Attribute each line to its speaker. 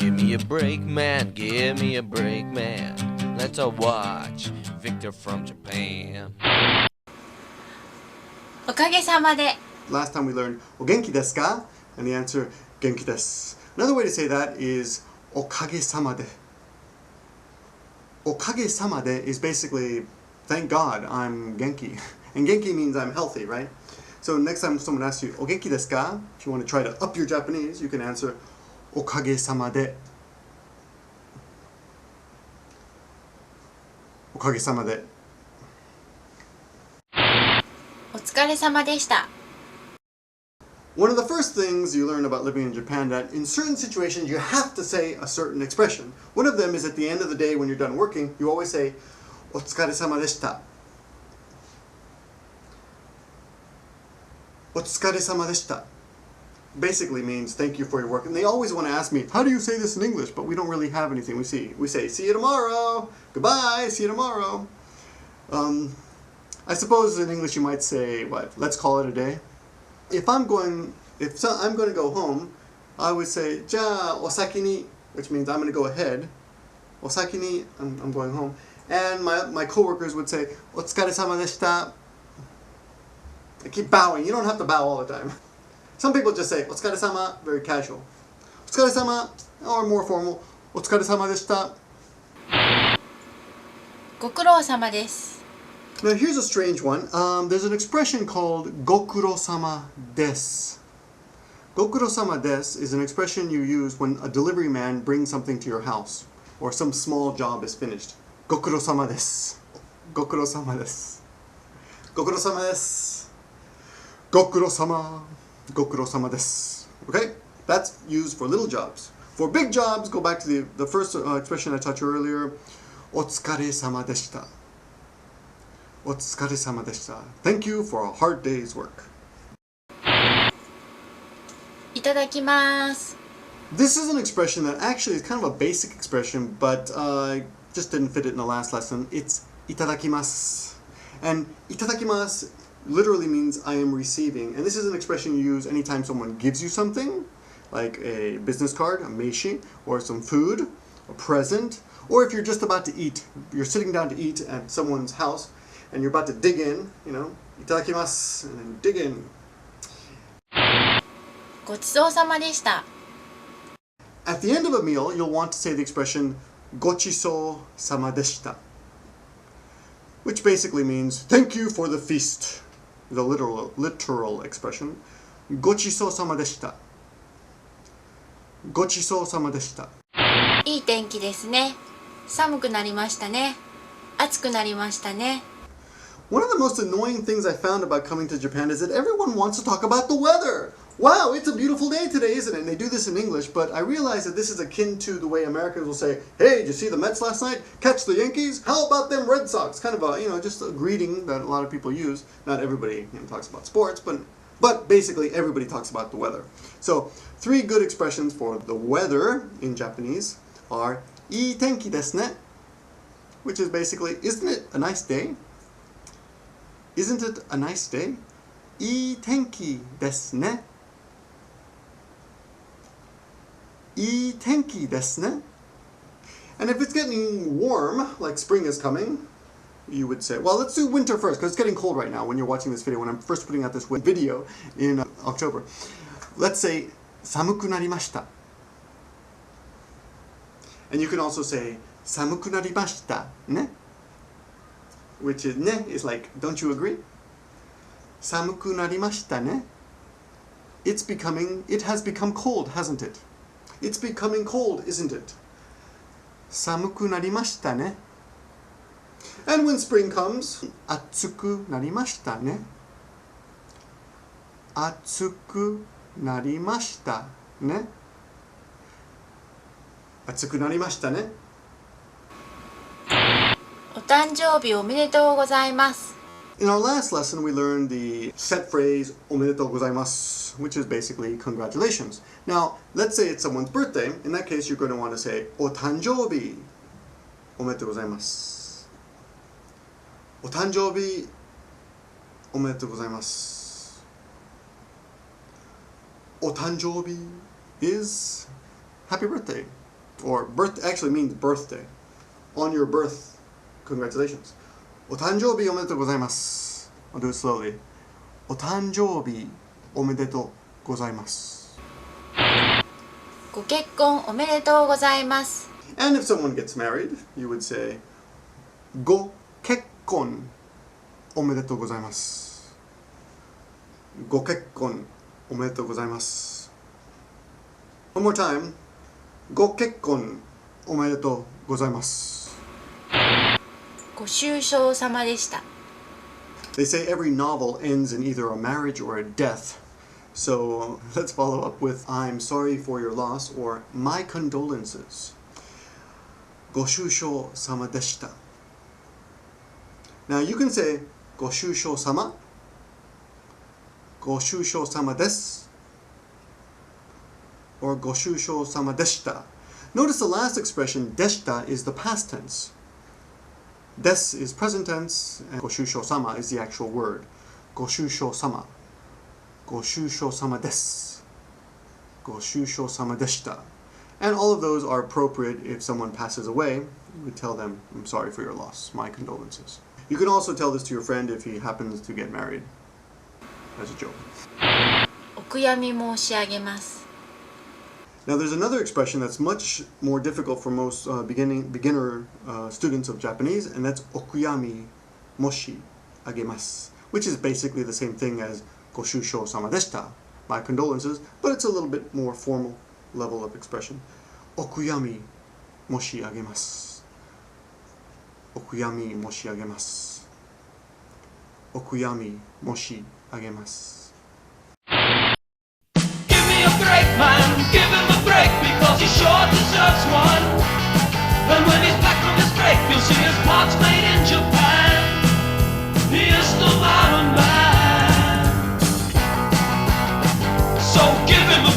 Speaker 1: Give me a break, man. Give me a break, man. Let's all watch Victor from Japan.
Speaker 2: Okagesama de.
Speaker 3: Last time we learned Ogenki desu ka? And the answer, genki desu. Another way to say that is Okagesama de. Okagesama de is basically, thank God I'm genki. And genki means I'm healthy, right? So next time someone asks you, Ogenki desu ka? If you want to try to up your Japanese, you can answer Okagesama de. Okagesama de.
Speaker 2: Otsukaresama deshita.
Speaker 3: One of the first things you learn about living in Japan that in certain situations you have to say a certain expression. One of them is at the end of the day when you're done working, you always say, Otsukaresama deshita. Otsukaresama deshita. Basically means thank you for your work. And they always want to ask me, how do you say this in English? But we don't really have anything. We say, see you tomorrow. Goodbye, see you tomorrow. I suppose in English you might say, what, let's call it a day. If I'm going to go home, I would say, ja osaki ni, which means I'm going to go ahead. Osaki ni, I'm going home. And my coworkers would say, Otsukaresama deshita. I keep bowing. You don't have to bow all the time. Some people just say, Otsukaresama, very casual. Otsukaresama, or more formal, Otsukaresama deshita.
Speaker 2: Gokurosama desu.
Speaker 3: Now here's a strange one. There's an expression called Gokurosama desu. Gokurosama desu is an expression you use when a delivery man brings something to your house or some small job is finished. Gokurosama desu. Gokurosama desu. Gokurosama desu. Gokurosama. Gokurosama desu. Okay? That's used for little jobs. For big jobs, go back to the first expression I taught you earlier. Otsukaresama deshita. Otsukaresama deshita. Thank you for a hard day's work.
Speaker 2: Itadakimasu.
Speaker 3: This is an expression that actually is kind of a basic expression, but just didn't fit it in the last lesson. It's Itadakimasu. And Itadakimasu literally means I am receiving. And this is an expression you use anytime someone gives you something, like a business card, a meishi, or some food, a present, or if you're just about to eat. You're sitting down to eat at someone's house, and you're about to dig in, Itadakimasu, and then dig in.
Speaker 2: Gochisou deshita.
Speaker 3: At the end of a meal, you'll want to say the expression Gochisou deshita, which basically means thank you for the feast. The literal expression. Gochisou deshita. Gochisou deshita.
Speaker 2: いい天気ですね。寒くなりましたね。暑くなりましたね。
Speaker 3: One of the most annoying things I found about coming to Japan is that everyone wants to talk about the weather. Wow, it's a beautiful day today, isn't it? And they do this in English, but I realize that this is akin to the way Americans will say, hey, did you see the Mets last night? Catch the Yankees? How about them Red Sox? Kind of a, just a greeting that a lot of people use. Not everybody talks about sports, but basically everybody talks about the weather. So, 3 good expressions for the weather in Japanese are いい天気ですね, which is basically, isn't it a nice day? Isn't it a nice day? いい天気ですね. いい天気ですね. And if it's getting warm, like spring is coming, you would say, well, let's do winter first, because it's getting cold right now when you're watching this video, when I'm first putting out this video in October. Let's say, Samukunarimashita. And you can also say, Samukunarimashita, ne? Which is, ne is like, don't you agree? Samukunarimashita, ne? It has become cold, hasn't it? It's becoming cold, isn't it? Samukunarimashita, ne? And when spring comes, Atsukunarimashita, ne? Atsukunarimashita, ne? Atsukunarimashita, ne?
Speaker 2: Otanjoubi omedetou gozaimasu.
Speaker 3: In our last lesson, we learned the set phrase omedetou gozaimasu, which is basically congratulations. Now, let's say it's someone's birthday. In that case, you're going to want to say Otanjoubi omedetou gozaimasu. Otanjoubi omedetou gozaimasu. Otanjoubi is happy birthday. or birth actually means birthday. On your birth, congratulations. Otanjoubi omedetou gozaimasu. I'll do it slowly. Otanjoubi omedetou gozaimasu.
Speaker 2: Gokekkon おめでとうございます。
Speaker 3: And if someone gets married, you would say Gokekkon omedetou gozaimasu. Gokekkon omedetou gozaimasu. One more time. Gokekkon omedetou gozaimasu.
Speaker 2: ご愁傷様でした。
Speaker 3: They say every novel ends in either a marriage or a death. So let's follow up with I'm sorry for your loss or my condolences. ご愁傷様でした. Now you can say ご愁傷様, ご愁傷様です, or ご愁傷様でした. Notice the last expression, deshita, is the past tense. Des is present tense, and ご愁傷様 is the actual word. ご愁傷様. ご愁傷様です. ご愁傷様でした. And all of those are appropriate if someone passes away. You would tell them, I'm sorry for your loss, my condolences. You can also tell this to your friend if he happens to get married. As a joke.
Speaker 2: お悔やみ申し上げます。
Speaker 3: Now there's another expression that's much more difficult for most beginner students of Japanese, and that's okuyami moshi agemasu, which is basically the same thing as ご愁傷様でした, my condolences, but it's a little bit more formal level of expression. Okuyami moshi agemasu. Okuyami moshi agemasu. Okuyami moshi agemasu.
Speaker 4: Give me a break, man, give him a break, because he sure deserves one. And when he's back from his break, you'll see his parts made in Japan. He is still my man. So give him a